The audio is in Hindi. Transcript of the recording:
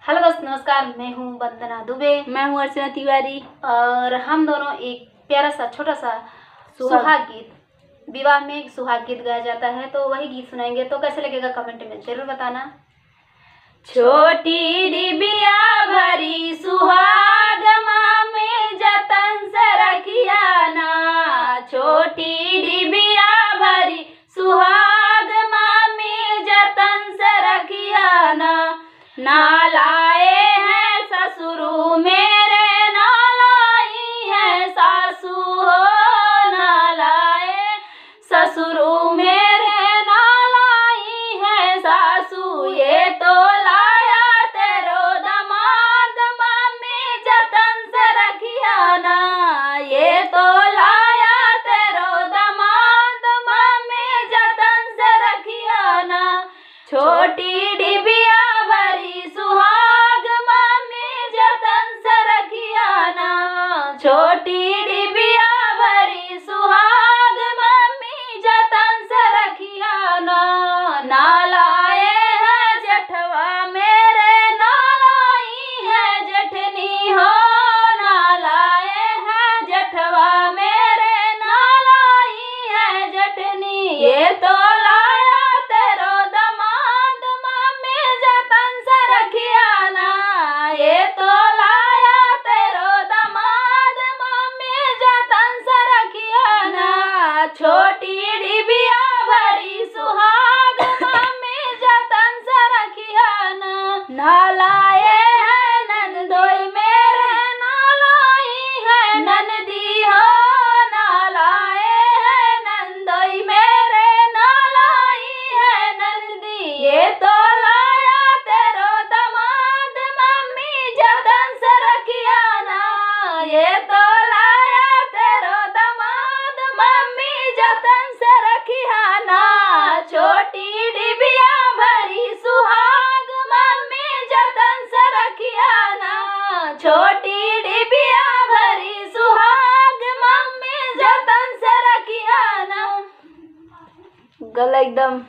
हेलो दोस्त, नमस्कार। मैं हूँ वंदना दुबे। मैं हूँ अर्चना तिवारी। और हम दोनों एक प्यारा सा छोटा सा सुहाग गीत, विवाह में एक सुहाग गीत गाया जाता है, तो वही गीत सुनाएंगे। तो कैसे लगेगा कमेंट में जरूर बताना। छोटी डिबिया भरी सुहाग माँ में जतन से रखिया ना। छोटी डिबिया भरी सुहाग माँ में जतन से रखिया ना। नालाए हैं ससुरु मेरे, नालाई है सासू हो। नालाए ससुरु मेरे, नालाई है सासू। ये तो लाया तेरो दमाद मम्मी जतन से रखिया ना। ये तो लाया तेरो दमाद मम्मी जतन से रखिया ना। छोटी डिबिया भरी सुहाग मम्मी जतन से रखिया ना। छोटी डिबिया भरी सुहाग मम्मी जतन से रखिया ना। नालाए है जेठवा मेरे, नालाई है जेठनी हो। नालाए है जेठवा मेरे, नालाई है जेठनी। ये तो लाया तेरो दमाद मम्मी जतन से रखिया ना। ये तो लाया तेरो दमाद मम्मी जतन से रखिया ना। छोटी डिबिया भरी सुहाग मम्मी जतन से रखिया ना। नालाए है नंदोई मेरे, नालाई है नंदी हो। नालाए है नंदोई मेरे, नालाई है नंदी। ये तो लाया तेरो दमाद मम्मी जतन से रखिया ना। ये तो लाया तेरो दमाद मम्मी जतन से रखिया ना। छोटी डिबिया भरी सुहाग मम्मी जतन से रखिया ना। छोटी डिबिया भरी सुहाग मम्मी जतन से रखिया ना। गला एकदम